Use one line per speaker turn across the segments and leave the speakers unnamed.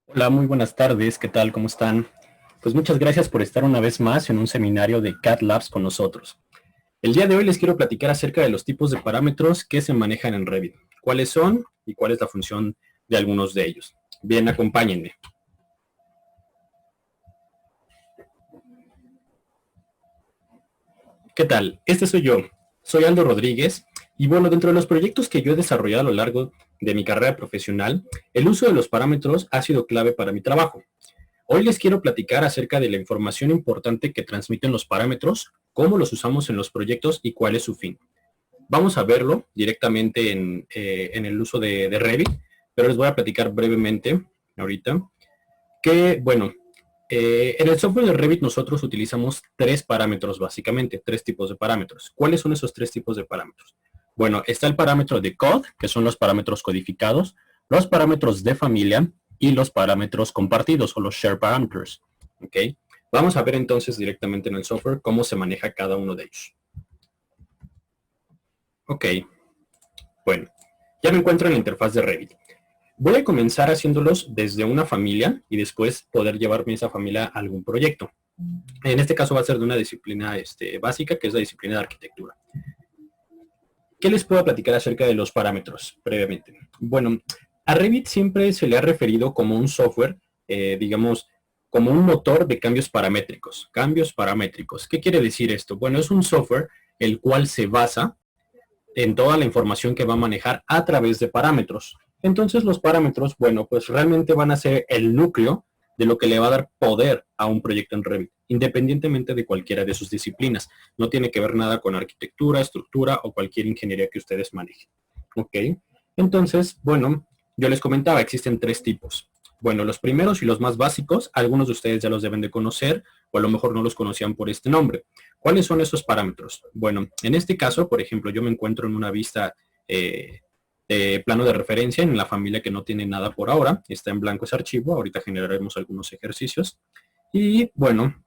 Hola, muy buenas tardes. ¿Qué tal? ¿Cómo están? Pues muchas gracias por estar una vez más en un seminario de CAD Labs con nosotros. El día de hoy les quiero platicar acerca de los tipos de parámetros que se manejan en Revit. ¿Cuáles son y cuál es la función de algunos de ellos? Bien, acompáñenme. ¿Qué tal? Este soy yo. Soy Aldo Rodríguez y bueno, dentro de los proyectos que yo he desarrollado a lo largo de mi carrera profesional, el uso de los parámetros ha sido clave para mi trabajo. Hoy les quiero platicar acerca de la información importante que transmiten los parámetros, cómo los usamos en los proyectos y cuál es su fin. Vamos a verlo directamente en el uso de Revit, pero les voy a platicar brevemente ahorita que, bueno, en el software de Revit nosotros utilizamos tres parámetros básicamente, tres tipos de parámetros. ¿Cuáles son esos tres tipos de parámetros? Bueno, está el parámetro de code, que son los parámetros codificados, los parámetros de familia y los parámetros compartidos o los share parameters. ¿Ok? Vamos a ver entonces directamente en el software cómo se maneja cada uno de ellos. Ok, bueno, ya me encuentro en la interfaz de Revit. Voy a comenzar haciéndolos desde una familia y después poder llevarme esa familia a algún proyecto. En este caso va a ser de una disciplina básica, que es la disciplina de arquitectura. ¿Qué les puedo platicar acerca de los parámetros previamente? Bueno, a Revit siempre se le ha referido como un software, digamos, como un motor de cambios paramétricos. Cambios paramétricos. ¿Qué quiere decir esto? Bueno, es un software el cual se basa en toda la información que va a manejar a través de parámetros. Entonces los parámetros, bueno, pues realmente van a ser el núcleo de lo que le va a dar poder a un proyecto en Revit, independientemente de cualquiera de sus disciplinas. No tiene que ver nada con arquitectura, estructura o cualquier ingeniería que ustedes manejen. ¿Ok? Entonces, bueno, yo les comentaba, existen tres tipos. Bueno, los primeros y los más básicos, algunos de ustedes ya los deben de conocer, o a lo mejor no los conocían por este nombre. ¿Cuáles son esos parámetros? Bueno, en este caso, por ejemplo, yo me encuentro en una vista de plano de referencia en la familia que no tiene nada por ahora, está en blanco ese archivo, ahorita generaremos algunos ejercicios. Y bueno,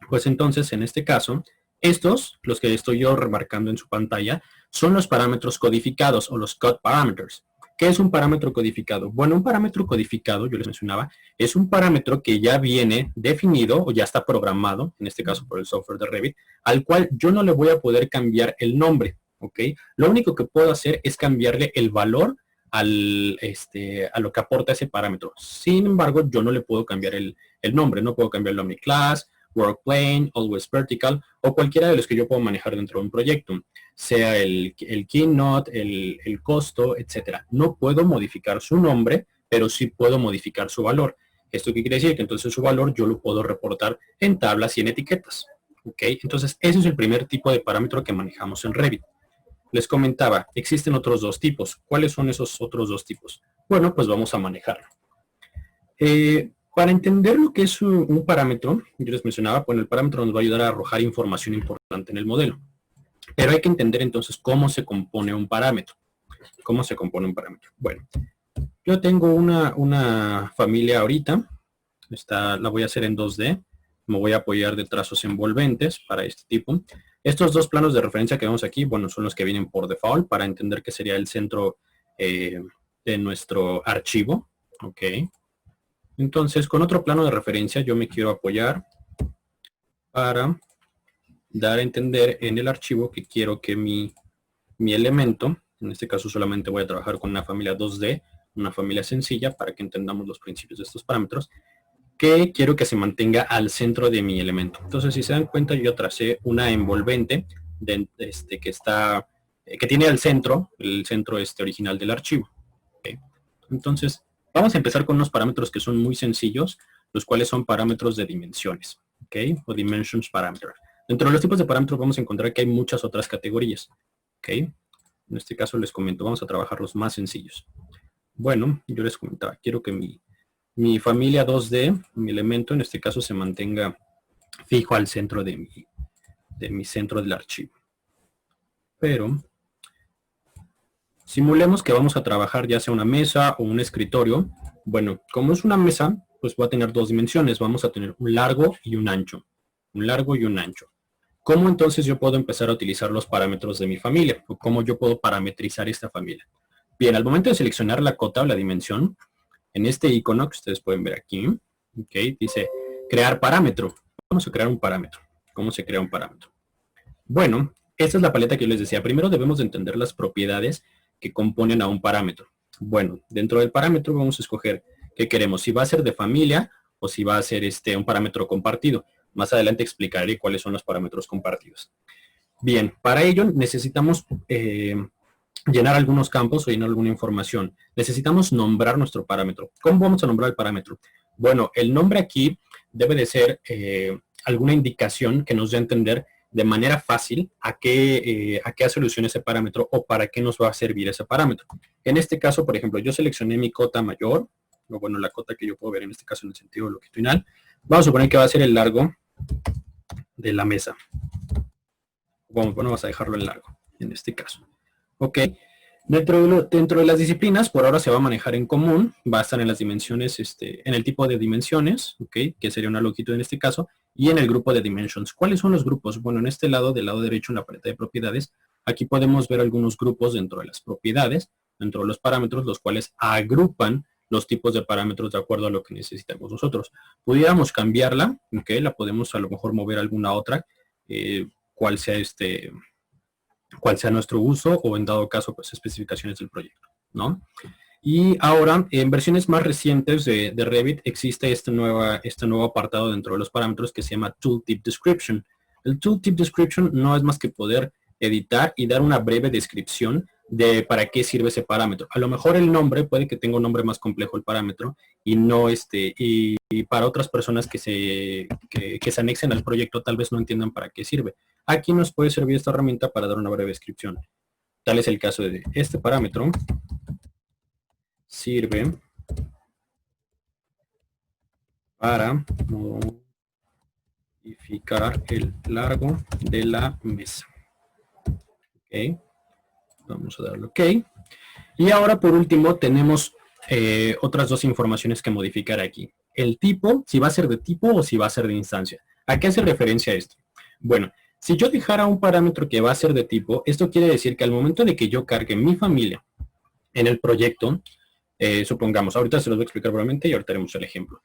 pues entonces en este caso, estos, los que estoy yo remarcando en su pantalla, son los parámetros codificados o los code parameters. ¿Qué es un parámetro codificado? Bueno, un parámetro codificado, yo les mencionaba, es un parámetro que ya viene definido o ya está programado, en este caso por el software de Revit, al cual yo no le voy a poder cambiar el nombre, ¿ok? Lo único que puedo hacer es cambiarle el valor a lo que aporta ese parámetro. Sin embargo, yo no le puedo cambiar el nombre, no puedo cambiar el OmniClass, Workplane, Always Vertical o cualquiera de los que yo puedo manejar dentro de un proyecto, sea el Keynote, el costo, etcétera. No puedo modificar su nombre, pero sí puedo modificar su valor. ¿Esto qué quiere decir? Que entonces su valor yo lo puedo reportar en tablas y en etiquetas. ¿Ok? Entonces ese es el primer tipo de parámetro que manejamos en Revit. Les comentaba, existen otros dos tipos. ¿Cuáles son esos otros dos tipos? Bueno, pues vamos a manejarlo. Para entender lo que es un parámetro, yo les mencionaba, bueno, el parámetro nos va a ayudar a arrojar información importante en el modelo. Pero hay que entender entonces cómo se compone un parámetro. ¿Cómo se compone un parámetro? Bueno, yo tengo una familia ahorita, la voy a hacer en 2D, me voy a apoyar de trazos envolventes para este tipo. Estos dos planos de referencia que vemos aquí, bueno, son los que vienen por default para entender que sería el centro de nuestro archivo. Ok. Entonces, con otro plano de referencia yo me quiero apoyar para dar a entender en el archivo que quiero que mi elemento, en este caso solamente voy a trabajar con una familia 2D, una familia sencilla para que entendamos los principios de estos parámetros, que quiero que se mantenga al centro de mi elemento. Entonces, si se dan cuenta, yo tracé una envolvente que tiene al centro, el centro original del archivo. ¿Okay? Entonces, vamos a empezar con unos parámetros que son muy sencillos, los cuales son parámetros de dimensiones, ¿ok? O dimensions parameter. Dentro de los tipos de parámetros vamos a encontrar que hay muchas otras categorías, ¿ok? En este caso les comento, vamos a trabajar los más sencillos. Bueno, yo les comentaba, quiero que mi familia 2D, mi elemento, en este caso se mantenga fijo al centro de mi centro del archivo. Pero simulemos que vamos a trabajar ya sea una mesa o un escritorio. Bueno, como es una mesa, pues va a tener dos dimensiones. Vamos a tener un largo y un ancho. Un largo y un ancho. ¿Cómo entonces yo puedo empezar a utilizar los parámetros de mi familia? ¿O cómo yo puedo parametrizar esta familia? Bien, al momento de seleccionar la cota o la dimensión, en este icono que ustedes pueden ver aquí, ok, dice crear parámetro. Vamos a crear un parámetro. ¿Cómo se crea un parámetro? Bueno, esta es la paleta que yo les decía. Primero debemos de entender las propiedades que componen a un parámetro. Bueno, dentro del parámetro vamos a escoger qué queremos, si va a ser de familia o si va a ser un parámetro compartido. Más adelante explicaré cuáles son los parámetros compartidos. Bien, para ello necesitamos llenar algunos campos o llenar alguna información. Necesitamos nombrar nuestro parámetro. ¿Cómo vamos a nombrar el parámetro? Bueno, el nombre aquí debe de ser alguna indicación que nos dé a entender de manera fácil a qué hace alusión ese parámetro o para qué nos va a servir ese parámetro. En este caso, por ejemplo, yo seleccioné mi cota mayor, o bueno, la cota que yo puedo ver en este caso en el sentido longitudinal. Vamos a suponer que va a ser el largo de la mesa. Bueno, vamos a dejarlo en largo, en este caso. Ok. Dentro de las disciplinas, por ahora se va a manejar en común, va a estar en las dimensiones, en el tipo de dimensiones, ok, que sería una longitud en este caso, y en el grupo de dimensions. ¿Cuáles son los grupos? Bueno, en este lado, del lado derecho, en la paleta de propiedades, aquí podemos ver algunos grupos dentro de las propiedades, dentro de los parámetros, los cuales agrupan los tipos de parámetros de acuerdo a lo que necesitamos nosotros. Pudiéramos cambiarla, ok, la podemos a lo mejor mover a alguna otra, cuál sea nuestro uso o en dado caso pues especificaciones del proyecto, ¿no? Y ahora en versiones más recientes de Revit existe este nuevo apartado dentro de los parámetros que se llama Tooltip Description. El Tooltip Description no es más que poder editar y dar una breve descripción de para qué sirve ese parámetro. A lo mejor el nombre puede que tenga un nombre más complejo el parámetro y no y para otras personas que se anexen al proyecto tal vez no entiendan para qué sirve. Aquí nos puede servir esta herramienta para dar una breve descripción. Tal es el caso de este parámetro. Sirve para modificar el largo de la mesa. Ok. Vamos a darle OK. Y ahora por último tenemos otras dos informaciones que modificar aquí. El tipo, si va a ser de tipo o si va a ser de instancia. ¿A qué hace referencia esto? Bueno, si yo dejara un parámetro que va a ser de tipo, esto quiere decir que al momento de que yo cargue mi familia en el proyecto, supongamos, ahorita se los voy a explicar brevemente y ahorita haremos el ejemplo.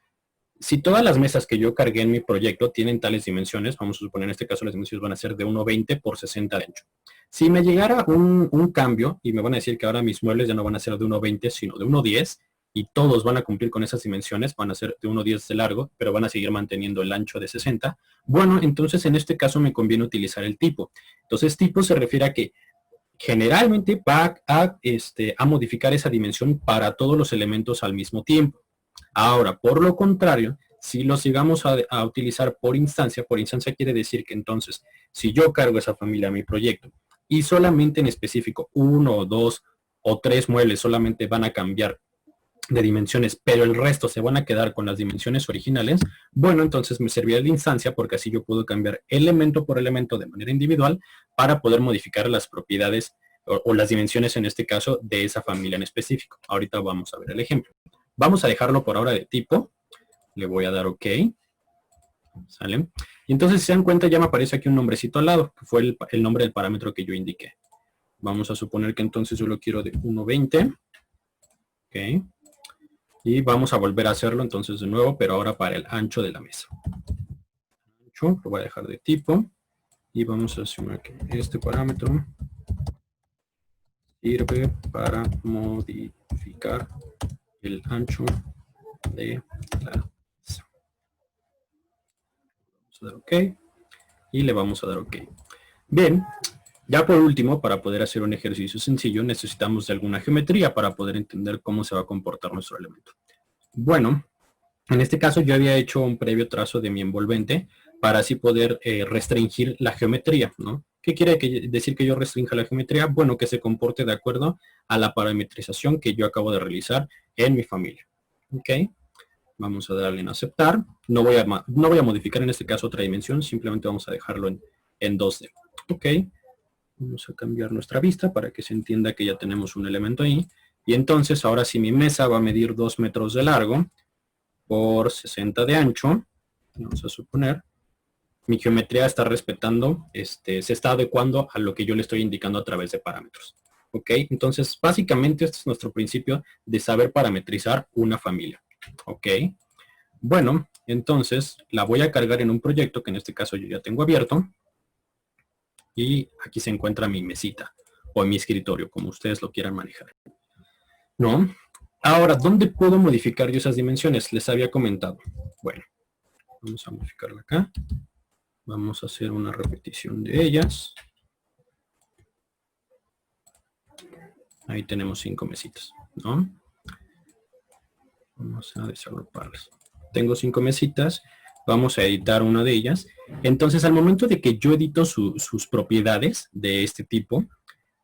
Si todas las mesas que yo cargué en mi proyecto tienen tales dimensiones, vamos a suponer en este caso las dimensiones van a ser de 1,20 por 60 de ancho. Si me llegara un cambio y me van a decir que ahora mis muebles ya no van a ser de 1,20 sino de 1,10 y todos van a cumplir con esas dimensiones, van a ser de 1,10 de largo, pero van a seguir manteniendo el ancho de 60, bueno, entonces en este caso me conviene utilizar el tipo. Entonces tipo se refiere a que generalmente va a modificar esa dimensión para todos los elementos al mismo tiempo. Ahora, por lo contrario, si los llegamos a utilizar por instancia quiere decir que entonces, si yo cargo esa familia a mi proyecto y solamente en específico 1, 2 o 3 muebles solamente van a cambiar de dimensiones, pero el resto se van a quedar con las dimensiones originales, bueno, entonces me serviría de instancia porque así yo puedo cambiar elemento por elemento de manera individual para poder modificar las propiedades o las dimensiones en este caso de esa familia en específico. Ahorita vamos a ver el ejemplo. Vamos a dejarlo por ahora de tipo. Le voy a dar OK. ¿Sale? Y entonces, si se dan cuenta, ya me aparece aquí un nombrecito al lado, que fue el nombre del parámetro que yo indiqué. Vamos a suponer que entonces yo lo quiero de 1,20. OK. Y vamos a volver a hacerlo entonces de nuevo, pero ahora para el ancho de la mesa. Ancho, lo voy a dejar de tipo. Y vamos a asumir que este parámetro sirve para modificar el ancho de la mesa. Vamos a dar OK. Y le vamos a dar OK. Bien, ya por último, para poder hacer un ejercicio sencillo, necesitamos de alguna geometría para poder entender cómo se va a comportar nuestro elemento. Bueno, en este caso yo había hecho un previo trazo de mi envolvente para así poder restringir la geometría, ¿no? ¿Qué quiere decir que yo restrinja la geometría? Bueno, que se comporte de acuerdo a la parametrización que yo acabo de realizar en mi familia. ¿Ok? Vamos a darle en aceptar. No voy a modificar en este caso otra dimensión, simplemente vamos a dejarlo en 2D. Ok. Vamos a cambiar nuestra vista para que se entienda que ya tenemos un elemento ahí. Y entonces ahora si mi mesa va a medir 2 metros de largo por 60 de ancho, vamos a suponer, mi geometría está respetando, se está adecuando a lo que yo le estoy indicando a través de parámetros. ¿Ok? Entonces, básicamente este es nuestro principio de saber parametrizar una familia. ¿Ok? Bueno, entonces la voy a cargar en un proyecto que en este caso yo ya tengo abierto. Y aquí se encuentra mi mesita o mi escritorio, como ustedes lo quieran manejar. ¿No? Ahora, ¿dónde puedo modificar yo esas dimensiones? Les había comentado. Bueno, vamos a modificarla acá. Vamos a hacer una repetición de ellas. Ahí tenemos 5 mesitas, ¿no? Vamos a desagruparlas. Tengo 5 mesitas. Vamos a editar una de ellas. Entonces, al momento de que yo edito sus propiedades de este tipo,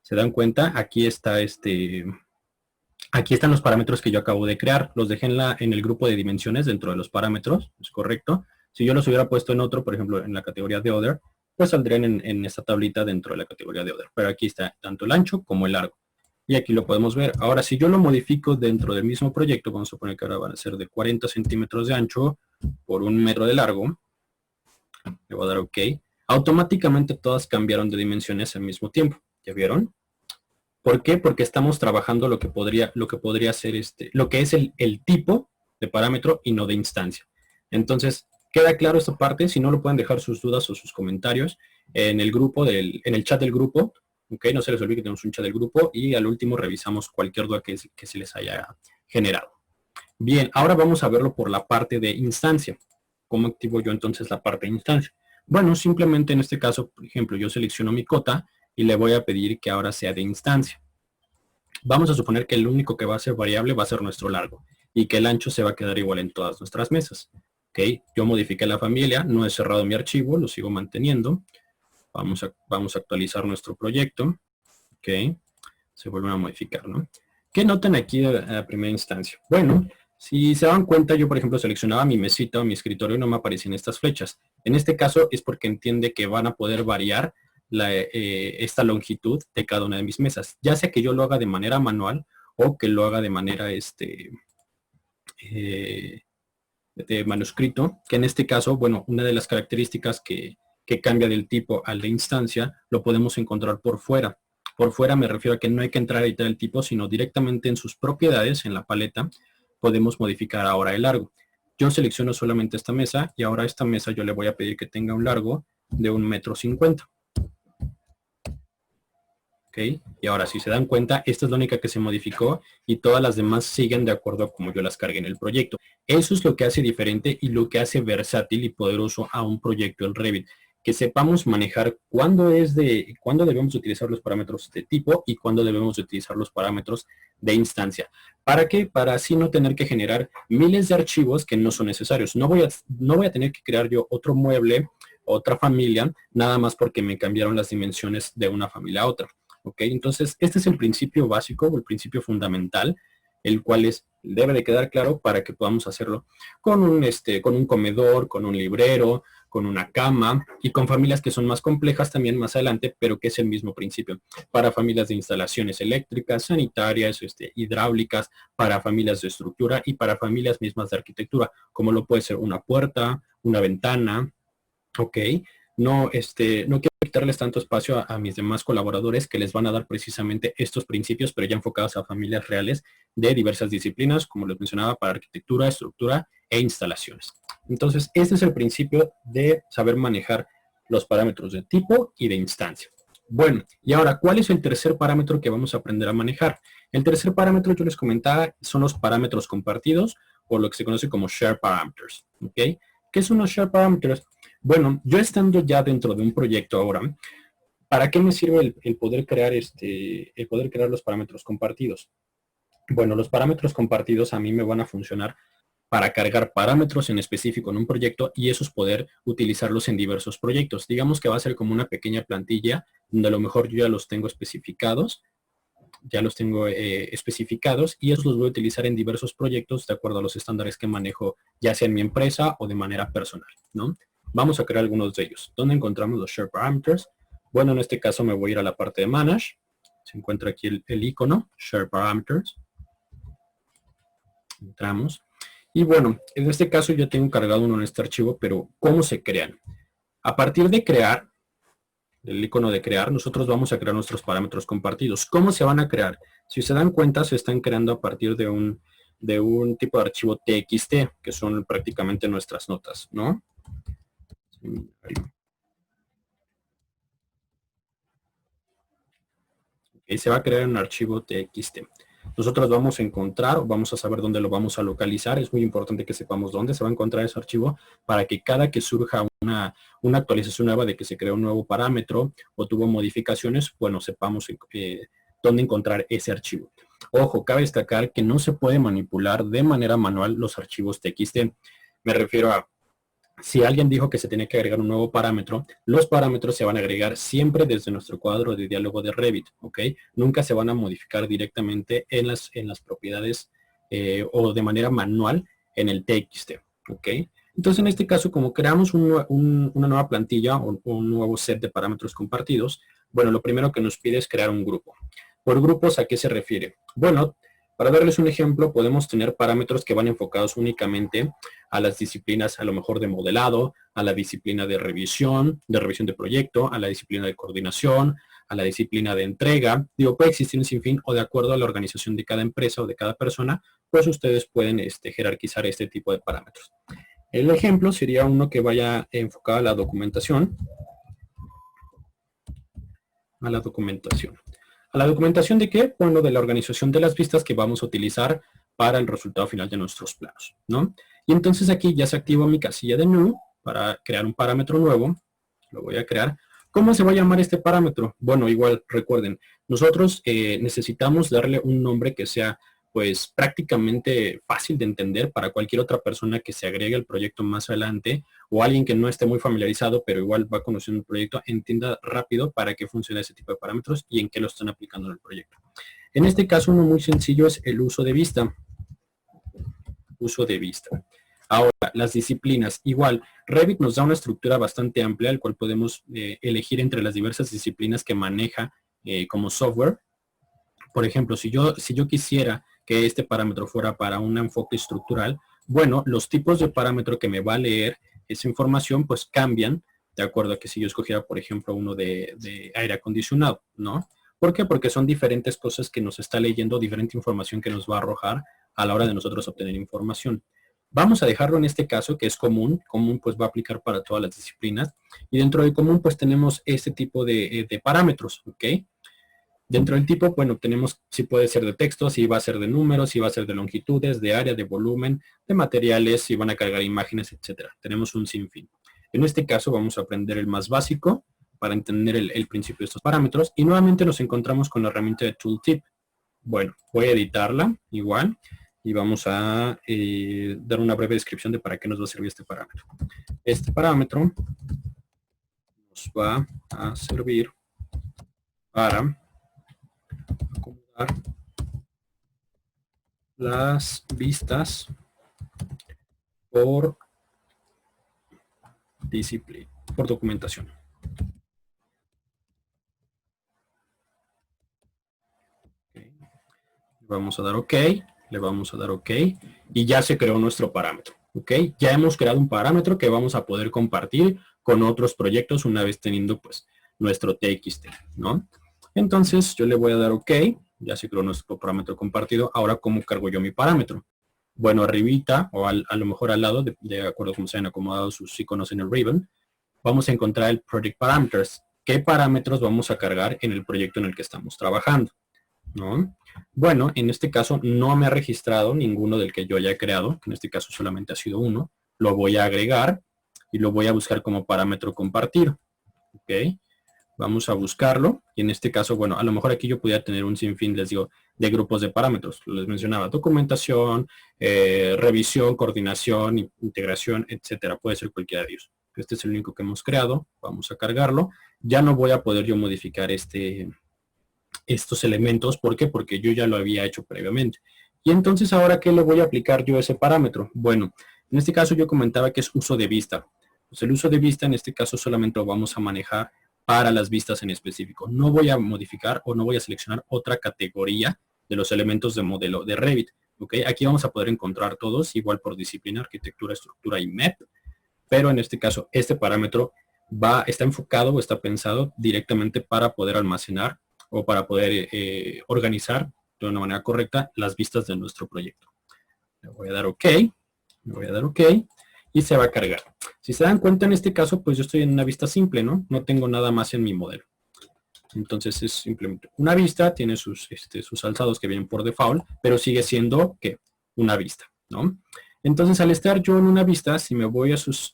¿se dan cuenta? Aquí está aquí están los parámetros que yo acabo de crear. Los dejé en el grupo de dimensiones dentro de los parámetros, es correcto. Si yo los hubiera puesto en otro, por ejemplo, en la categoría de Other, pues saldrían en esta tablita dentro de la categoría de Other. Pero aquí está tanto el ancho como el largo. Y aquí lo podemos ver. Ahora, si yo lo modifico dentro del mismo proyecto, vamos a suponer que ahora van a ser de 40 centímetros de ancho por 1 metro de largo. Le voy a dar OK. Automáticamente todas cambiaron de dimensiones al mismo tiempo. ¿Ya vieron? ¿Por qué? Porque estamos trabajando lo que podría ser lo que es el tipo de parámetro y no de instancia. Entonces, ¿queda claro esta parte? Si no, lo pueden dejar sus dudas o sus comentarios en el grupo, en el chat del grupo. ¿Ok? No se les olvide que tenemos un chat del grupo y al último revisamos cualquier duda que se les haya generado. Bien, ahora vamos a verlo por la parte de instancia. ¿Cómo activo yo entonces la parte de instancia? Bueno, simplemente en este caso, por ejemplo, yo selecciono mi cota y le voy a pedir que ahora sea de instancia. Vamos a suponer que el único que va a ser variable va a ser nuestro largo y que el ancho se va a quedar igual en todas nuestras mesas. ¿Ok? Yo modifiqué la familia, no he cerrado mi archivo, lo sigo manteniendo. Vamos a actualizar nuestro proyecto. ¿Ok? Se vuelven a modificar, ¿no? ¿Qué notan aquí a primera instancia? Bueno, si se dan cuenta, yo por ejemplo seleccionaba mi mesita o mi escritorio y no me aparecían estas flechas. En este caso es porque entiende que van a poder variar esta longitud de cada una de mis mesas. Ya sea que yo lo haga de manera manual o que lo haga de manera de manuscrito, que en este caso, bueno, una de las características que cambia del tipo al de instancia, lo podemos encontrar por fuera. Por fuera me refiero a que no hay que entrar a editar el tipo, sino directamente en sus propiedades, en la paleta, podemos modificar ahora el largo. Yo selecciono solamente esta mesa y ahora a esta mesa yo le voy a pedir que tenga un largo de 1,50 m. ¿Ok? Y ahora, si se dan cuenta, esta es la única que se modificó y todas las demás siguen de acuerdo a como yo las cargué en el proyecto. Eso es lo que hace diferente y lo que hace versátil y poderoso a un proyecto en Revit. Que sepamos manejar cuándo debemos utilizar los parámetros de tipo y cuándo debemos utilizar los parámetros de instancia. ¿Para qué? Para así no tener que generar miles de archivos que no son necesarios. No voy a tener que crear yo otro mueble, otra familia, nada más porque me cambiaron las dimensiones de una familia a otra. ¿Ok? Entonces, este es el principio básico o el principio fundamental, el cual debe de quedar claro para que podamos hacerlo con un comedor, con un librero, con una cama y con familias que son más complejas también más adelante, pero que es el mismo principio. Para familias de instalaciones eléctricas, sanitarias, hidráulicas, para familias de estructura y para familias mismas de arquitectura, como lo puede ser una puerta, una ventana, ¿ok? No quiero quitarles tanto espacio a mis demás colaboradores que les van a dar precisamente estos principios, pero ya enfocados a familias reales de diversas disciplinas, como les mencionaba, para arquitectura, estructura e instalaciones. Entonces, este es el principio de saber manejar los parámetros de tipo y de instancia. Bueno, y ahora, ¿cuál es el tercer parámetro que vamos a aprender a manejar? El tercer parámetro, yo les comentaba, son los parámetros compartidos, o lo que se conoce como Share Parameters. ¿Ok? ¿Qué son los Share Parameters? Bueno, yo estando ya dentro de un proyecto ahora, ¿para qué me sirve el poder crear los parámetros compartidos? Bueno, los parámetros compartidos a mí me van a funcionar para cargar parámetros en específico en un proyecto y esos poder utilizarlos en diversos proyectos. Digamos que va a ser como una pequeña plantilla donde a lo mejor yo ya los tengo especificados, y esos los voy a utilizar en diversos proyectos de acuerdo a los estándares que manejo, ya sea en mi empresa o de manera personal, ¿no? Vamos a crear algunos de ellos. ¿Dónde encontramos los Share Parameters? Bueno, en este caso me voy a ir a la parte de Manage. Se encuentra aquí el icono, Share Parameters. Entramos. Y bueno, en este caso yo tengo cargado uno en este archivo, pero ¿cómo se crean? A partir de crear, el icono de crear, nosotros vamos a crear nuestros parámetros compartidos. ¿Cómo se van a crear? Si se dan cuenta, se están creando a partir de un tipo de archivo TXT, que son prácticamente nuestras notas, ¿no? Okay, se va a crear un archivo TXT. Nosotros vamos a encontrar, vamos a saber dónde lo vamos a localizar. Es muy importante que sepamos dónde se va a encontrar ese archivo para que cada que surja una actualización nueva de que se creó un nuevo parámetro o tuvo modificaciones, bueno, sepamos dónde encontrar ese archivo. Ojo, cabe destacar que no se puede manipular de manera manual los archivos TXT. Me refiero a, si alguien dijo que se tiene que agregar un nuevo parámetro, los parámetros se van a agregar siempre desde nuestro cuadro de diálogo de Revit, ¿ok? Nunca se van a modificar directamente en las propiedades o de manera manual en el TXT, ¿ok? Entonces, en este caso, como creamos una nueva plantilla o un nuevo set de parámetros compartidos, bueno, lo primero que nos pide es crear un grupo. ¿Por grupos a qué se refiere? Bueno, para darles un ejemplo, podemos tener parámetros que van enfocados únicamente a las disciplinas, a lo mejor de modelado, a la disciplina de revisión de proyecto, a la disciplina de coordinación, a la disciplina de entrega. Digo, puede existir un sinfín o de acuerdo a la organización de cada empresa o de cada persona, pues ustedes pueden jerarquizar este tipo de parámetros. El ejemplo sería uno que vaya enfocado a la documentación. ¿A la documentación de qué? Bueno, de la organización de las vistas que vamos a utilizar para el resultado final de nuestros planos, ¿no? Y entonces aquí ya se activa mi casilla de new para crear un parámetro nuevo. Lo voy a crear. ¿Cómo se va a llamar este parámetro? Bueno, igual recuerden, nosotros necesitamos darle un nombre que sea pues prácticamente fácil de entender para cualquier otra persona que se agregue al proyecto más adelante o alguien que no esté muy familiarizado, pero igual va conociendo el proyecto, entienda rápido para qué funciona ese tipo de parámetros y en qué lo están aplicando en el proyecto. En este caso, uno muy sencillo es el uso de vista. Uso de vista. Ahora, las disciplinas. Igual, Revit nos da una estructura bastante amplia, al cual podemos elegir entre las diversas disciplinas que maneja como software. Por ejemplo, si yo quisiera que este parámetro fuera para un enfoque estructural, bueno, los tipos de parámetro que me va a leer esa información pues cambian de acuerdo a que si yo escogiera, por ejemplo, uno de aire acondicionado, ¿no? ¿Por qué? Porque son diferentes cosas que nos está leyendo, diferente información que nos va a arrojar a la hora de nosotros obtener información. Vamos a dejarlo en este caso que es común. Común pues va a aplicar para todas las disciplinas. Y dentro de común pues tenemos este tipo de parámetros, ¿ok? Dentro del tipo, bueno, tenemos si puede ser de texto, si va a ser de números, si va a ser de longitudes, de área, de volumen, de materiales, si van a cargar imágenes, etcétera. Tenemos un sinfín. En este caso vamos a aprender el más básico para entender el principio de estos parámetros. Y nuevamente nos encontramos con la herramienta de Tooltip. Bueno, voy a editarla igual y vamos a dar una breve descripción de para qué nos va a servir este parámetro. Este parámetro nos va a servir para acomodar las vistas por disciplina, por documentación. Okay. Vamos a dar OK, le vamos a dar OK y ya se creó nuestro parámetro. ¿Ok? Ya hemos creado un parámetro que vamos a poder compartir con otros proyectos una vez teniendo pues nuestro TXT, ¿no? Entonces yo le voy a dar OK, ya se creó nuestro parámetro compartido. Ahora, ¿cómo cargo yo mi parámetro? Bueno, arribita o a lo mejor al lado, de acuerdo a cómo se han acomodado sus iconos en el ribbon, vamos a encontrar el Project Parameters. ¿Qué parámetros vamos a cargar en el proyecto en el que estamos trabajando? ¿No? Bueno, en este caso no me ha registrado ninguno del que yo haya creado, que en este caso solamente ha sido uno. Lo voy a agregar y lo voy a buscar como parámetro compartir. ¿Ok? Vamos a buscarlo y en este caso, bueno, a lo mejor aquí yo pudiera tener un sinfín, les digo, de grupos de parámetros. Les mencionaba documentación, revisión, coordinación, integración, etcétera. Puede ser cualquiera de ellos. Este es el único que hemos creado. Vamos a cargarlo. Ya no voy a poder yo modificar estos elementos. ¿Por qué? Porque yo ya lo había hecho previamente. Y entonces, ¿ahora qué le voy a aplicar yo a ese parámetro? Bueno, en este caso yo comentaba que es uso de vista. Pues el uso de vista en este caso solamente lo vamos a manejar para las vistas en específico. No voy a modificar o no voy a seleccionar otra categoría de los elementos de modelo de Revit. ¿Okay? Aquí vamos a poder encontrar todos, igual por disciplina, arquitectura, estructura y MEP. Pero en este caso, este parámetro está enfocado o está pensado directamente para poder almacenar o para poder organizar de una manera correcta las vistas de nuestro proyecto. Le voy a dar OK, y se va a cargar. Si se dan cuenta, en este caso, pues yo estoy en una vista simple, ¿no? No tengo nada más en mi modelo. Entonces es simplemente una vista, tiene sus alzados que vienen por default, pero sigue siendo, ¿qué? Una vista, ¿no? Entonces, al estar yo en una vista, si me voy a sus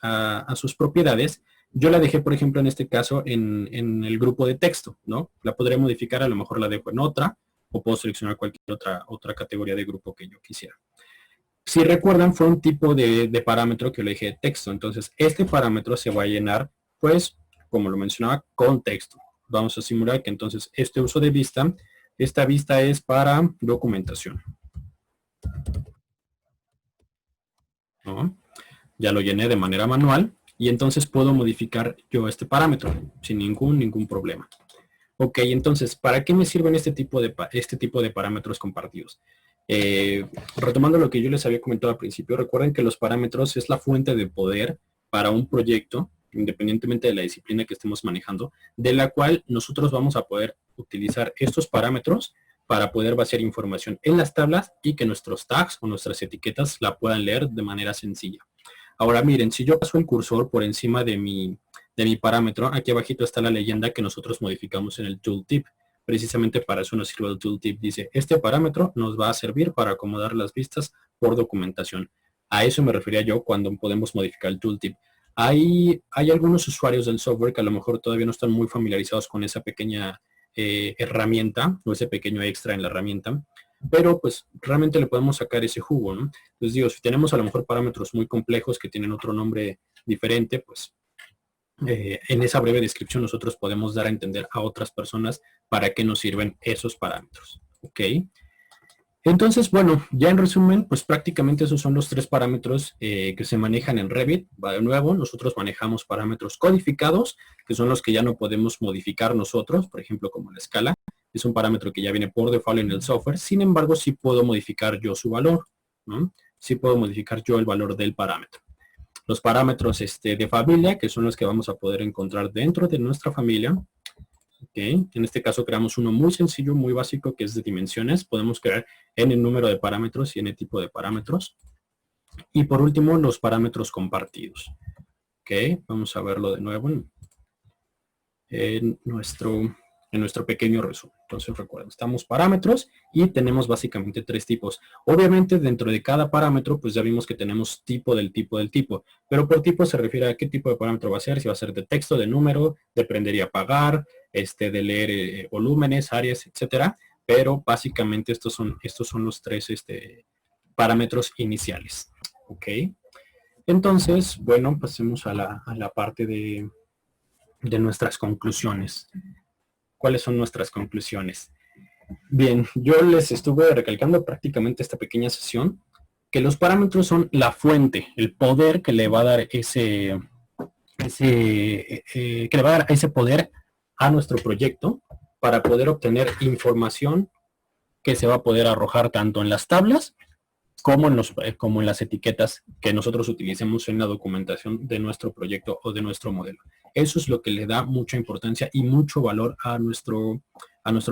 propiedades, yo la dejé, por ejemplo, en este caso, en el grupo de texto, ¿no? La podré modificar, a lo mejor la dejo en otra, o puedo seleccionar cualquier otra categoría de grupo que yo quisiera. Si recuerdan, fue un tipo de parámetro que le dije texto. Entonces, este parámetro se va a llenar, pues, como lo mencionaba, con texto. Vamos a simular que entonces este uso de vista, esta vista es para documentación, ¿no? Ya lo llené de manera manual y entonces puedo modificar yo este parámetro sin ningún problema. Ok, entonces, ¿para qué me sirven este tipo de parámetros compartidos? Retomando lo que yo les había comentado al principio, recuerden que los parámetros es la fuente de poder para un proyecto, independientemente de la disciplina que estemos manejando, de la cual nosotros vamos a poder utilizar estos parámetros para poder vaciar información en las tablas y que nuestros tags o nuestras etiquetas la puedan leer de manera sencilla. Ahora miren, si yo paso el cursor por encima de mi parámetro, aquí abajito está la leyenda que nosotros modificamos en el tooltip. Precisamente para eso nos sirve el tooltip. Dice, este parámetro nos va a servir para acomodar las vistas por documentación. A eso me refería yo cuando podemos modificar el tooltip. Hay algunos usuarios del software que a lo mejor todavía no están muy familiarizados con esa pequeña herramienta o ese pequeño extra en la herramienta, pero pues realmente le podemos sacar ese jugo, ¿no? Entonces digo, si tenemos a lo mejor parámetros muy complejos que tienen otro nombre diferente, pues en esa breve descripción nosotros podemos dar a entender a otras personas para qué nos sirven esos parámetros. ¿Ok? Entonces, bueno, ya en resumen, pues prácticamente esos son los tres parámetros que se manejan en Revit. Va de nuevo, nosotros manejamos parámetros codificados, que son los que ya no podemos modificar nosotros, por ejemplo, como la escala. Es un parámetro que ya viene por default en el software. Sin embargo, sí puedo modificar yo su valor, ¿no? Sí puedo modificar yo el valor del parámetro. Los parámetros de familia, que son los que vamos a poder encontrar dentro de nuestra familia. Okay. En este caso creamos uno muy sencillo, muy básico, que es de dimensiones. Podemos crear n número de parámetros y n tipo de parámetros. Y por último, los parámetros compartidos. Ok, vamos a verlo de nuevo en nuestro pequeño resumen. Entonces recuerden, estamos parámetros y tenemos básicamente tres tipos. Obviamente dentro de cada parámetro pues ya vimos que tenemos tipo del tipo del tipo, pero por tipo se refiere a qué tipo de parámetro va a ser, si va a ser de texto, de número, de prender y apagar, de leer volúmenes, áreas, etcétera. Pero básicamente estos son los tres parámetros iniciales. Ok. Entonces, bueno, pasemos a la parte de nuestras conclusiones. ¿Cuáles son nuestras conclusiones? Bien, yo les estuve recalcando prácticamente esta pequeña sesión que los parámetros son la fuente, el poder que le va a dar ese poder a nuestro proyecto para poder obtener información que se va a poder arrojar tanto en las tablas como en las etiquetas que nosotros utilicemos en la documentación de nuestro proyecto o de nuestro modelo. Eso es lo que le da mucha importancia y mucho valor a nuestro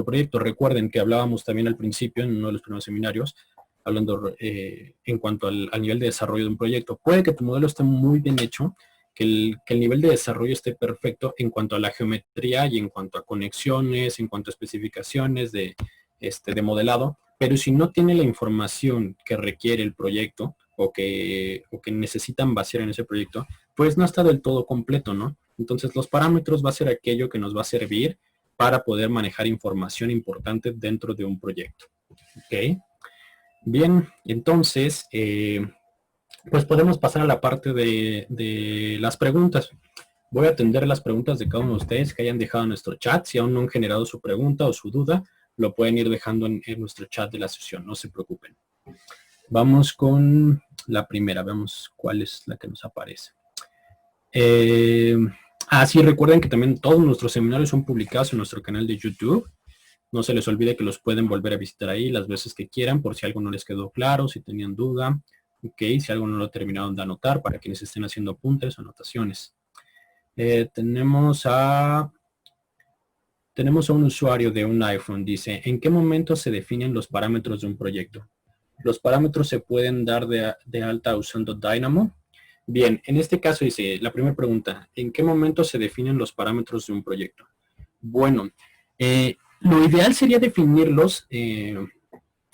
proyecto. Recuerden que hablábamos también al principio, en uno de los primeros seminarios, hablando en cuanto al nivel de desarrollo de un proyecto. Puede que tu modelo esté muy bien hecho, que el nivel de desarrollo esté perfecto en cuanto a la geometría y en cuanto a conexiones, en cuanto a especificaciones de modelado, pero si no tiene la información que requiere el proyecto o que necesitan vaciar en ese proyecto, pues no está del todo completo, ¿no? Entonces los parámetros va a ser aquello que nos va a servir para poder manejar información importante dentro de un proyecto. ¿Ok? Bien, entonces, pues podemos pasar a la parte de las preguntas. Voy a atender las preguntas de cada uno de ustedes que hayan dejado en nuestro chat. Si aún no han generado su pregunta o su duda, lo pueden ir dejando en nuestro chat de la sesión, no se preocupen. Vamos con la primera, vemos cuál es la que nos aparece. Sí, recuerden que también todos nuestros seminarios son publicados en nuestro canal de YouTube. No se les olvide que los pueden volver a visitar ahí las veces que quieran, por si algo no les quedó claro, si tenían duda. Ok, si algo no lo terminaron de anotar, para quienes estén haciendo apuntes o anotaciones. Tenemos a un usuario de un iPhone, dice, ¿en qué momento se definen los parámetros de un proyecto? Los parámetros se pueden dar de alta usando Dynamo. Bien, en este caso dice, la primera pregunta, ¿en qué momento se definen los parámetros de un proyecto? Bueno, lo ideal sería definirlos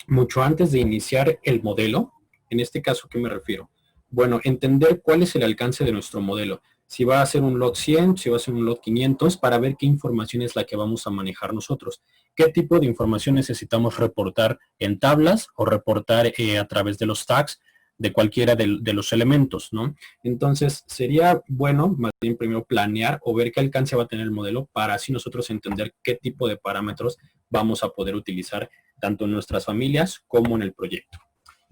mucho antes de iniciar el modelo. En este caso, ¿qué me refiero? Bueno, entender cuál es el alcance de nuestro modelo. Si va a ser un lot 100, si va a ser un lot 500, para ver qué información es la que vamos a manejar nosotros. ¿Qué tipo de información necesitamos reportar en tablas o reportar a través de los tags de cualquiera de los elementos, ¿no? Entonces, sería bueno, más bien primero planear o ver qué alcance va a tener el modelo para así nosotros entender qué tipo de parámetros vamos a poder utilizar tanto en nuestras familias como en el proyecto.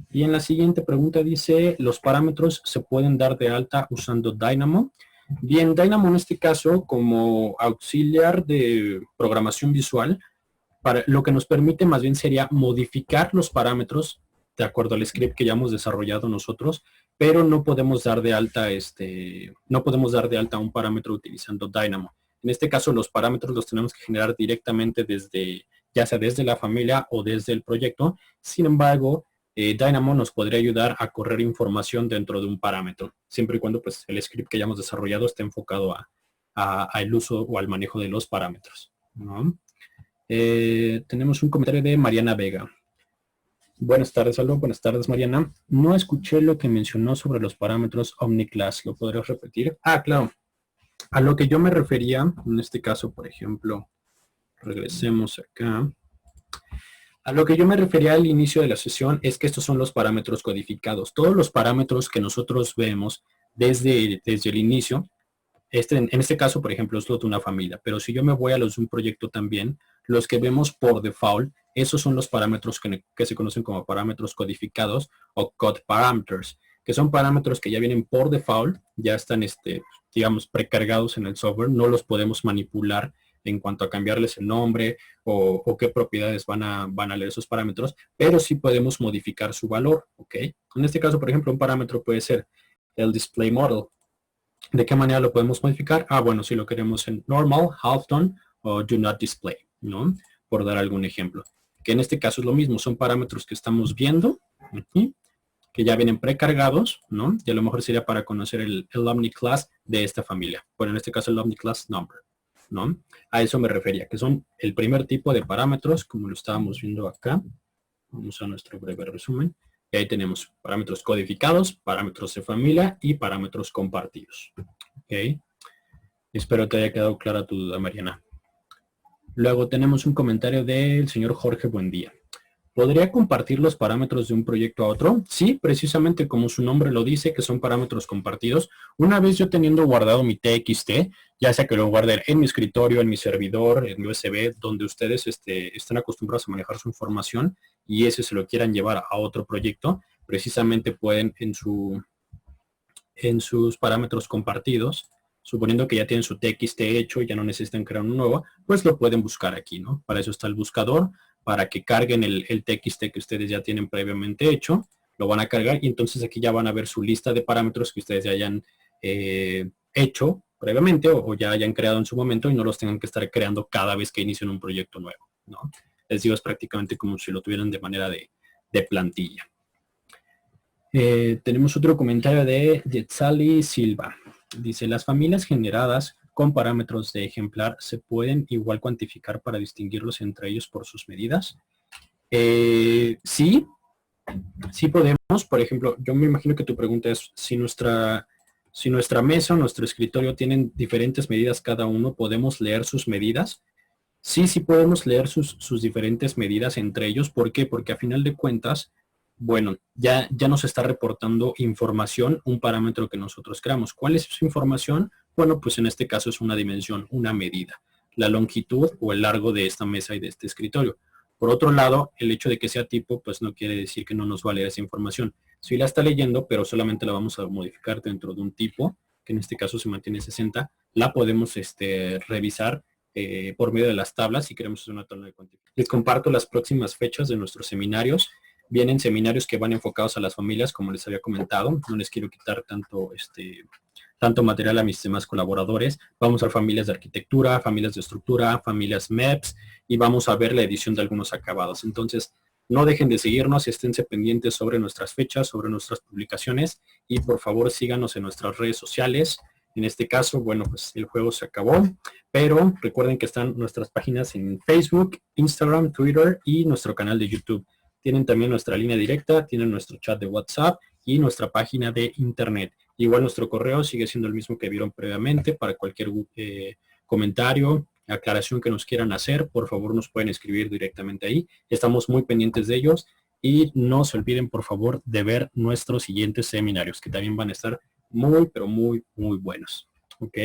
Y en la siguiente pregunta dice, ¿los parámetros se pueden dar de alta usando Dynamo? Bien, Dynamo en este caso, como auxiliar de programación visual, para lo que nos permite más bien sería modificar los parámetros de acuerdo al script que ya hemos desarrollado nosotros, pero no podemos dar de alta un parámetro utilizando Dynamo. En este caso, los parámetros los tenemos que generar directamente desde, ya sea desde la familia o desde el proyecto. Sin embargo, Dynamo nos podría ayudar a correr información dentro de un parámetro, siempre y cuando pues, el script que hayamos desarrollado esté enfocado al uso o al manejo de los parámetros, ¿no? Tenemos un comentario de Mariana Vega. Buenas tardes, Aldo. Buenas tardes, Mariana. No escuché lo que mencionó sobre los parámetros OmniClass. ¿Lo podrías repetir? Ah, claro. A lo que yo me refería, en este caso, por ejemplo, regresemos acá. A lo que yo me refería al inicio de la sesión es que estos son los parámetros codificados. Todos los parámetros que nosotros vemos desde el inicio, en este caso, por ejemplo, es lo de una familia, pero si yo me voy a los de un proyecto también, los que vemos por default, esos son los parámetros que se conocen como parámetros codificados o code parameters, que son parámetros que ya vienen por default, ya están, digamos, precargados en el software, no los podemos manipular en cuanto a cambiarles el nombre o qué propiedades van a leer esos parámetros, pero sí podemos modificar su valor, ¿ok? En este caso, por ejemplo, un parámetro puede ser el display model. ¿De qué manera lo podemos modificar? Ah, bueno, si lo queremos en normal, halftone o do not display, ¿no? Por dar algún ejemplo. Que en este caso es lo mismo, son parámetros que estamos viendo aquí, que ya vienen precargados, ¿no? Y a lo mejor sería para conocer el OmniClass de esta familia. Bueno, en este caso el OmniClass number, ¿no? A eso me refería, que son el primer tipo de parámetros, como lo estábamos viendo acá. Vamos a nuestro breve resumen. Y ahí tenemos parámetros codificados, parámetros de familia y parámetros compartidos. ¿Ok? Espero te haya quedado clara tu duda, Mariana. Luego tenemos un comentario del señor Jorge Buendía. ¿Podría compartir los parámetros de un proyecto a otro? Sí, precisamente como su nombre lo dice, que son parámetros compartidos. Una vez yo teniendo guardado mi TXT, ya sea que lo guarde en mi escritorio, en mi servidor, en mi USB, donde ustedes están acostumbrados a manejar su información y ese se lo quieran llevar a otro proyecto, precisamente pueden en sus parámetros compartidos, suponiendo que ya tienen su TXT hecho y ya no necesitan crear uno nuevo, pues lo pueden buscar aquí, ¿no? Para eso está el buscador, para que carguen el TXT que ustedes ya tienen previamente hecho, lo van a cargar y entonces aquí ya van a ver su lista de parámetros que ustedes ya hayan hecho previamente o ya hayan creado en su momento y no los tengan que estar creando cada vez que inician un proyecto nuevo, ¿no? Les digo, es prácticamente como si lo tuvieran de manera de plantilla. Tenemos otro comentario de Yetzali Silva. Dice, las familias generadas con parámetros de ejemplar se pueden igual cuantificar para distinguirlos entre ellos por sus medidas. Sí podemos. Por ejemplo, yo me imagino que tu pregunta es si nuestra mesa o nuestro escritorio tienen diferentes medidas cada uno, ¿podemos leer sus medidas? Sí podemos leer sus diferentes medidas entre ellos. ¿Por qué? Porque a final de cuentas, bueno, ya nos está reportando información, un parámetro que nosotros creamos. ¿Cuál es esa información? Bueno, pues en este caso es una dimensión, una medida, la longitud o el largo de esta mesa y de este escritorio. Por otro lado, el hecho de que sea tipo, pues no quiere decir que no nos va a leer esa información. Sí la está leyendo, pero solamente la vamos a modificar dentro de un tipo, que en este caso se mantiene 60, la podemos revisar por medio de las tablas si queremos hacer una tabla de cuantificación. Les comparto las próximas fechas de nuestros seminarios. Vienen seminarios que van enfocados a las familias, como les había comentado. No les quiero quitar tanto material a mis demás colaboradores. Vamos a familias de arquitectura, familias de estructura, familias MEPS, y vamos a ver la edición de algunos acabados. Entonces, no dejen de seguirnos y esténse pendientes sobre nuestras fechas, sobre nuestras publicaciones, y por favor síganos en nuestras redes sociales. En este caso, bueno, pues el juego se acabó, pero recuerden que están nuestras páginas en Facebook, Instagram, Twitter y nuestro canal de YouTube. Tienen también nuestra línea directa, tienen nuestro chat de WhatsApp y nuestra página de internet. Igual nuestro correo sigue siendo el mismo que vieron previamente. Para cualquier comentario, aclaración que nos quieran hacer, por favor nos pueden escribir directamente ahí. Estamos muy pendientes de ellos y no se olviden por favor de ver nuestros siguientes seminarios que también van a estar muy, pero muy, muy buenos. ¿Ok?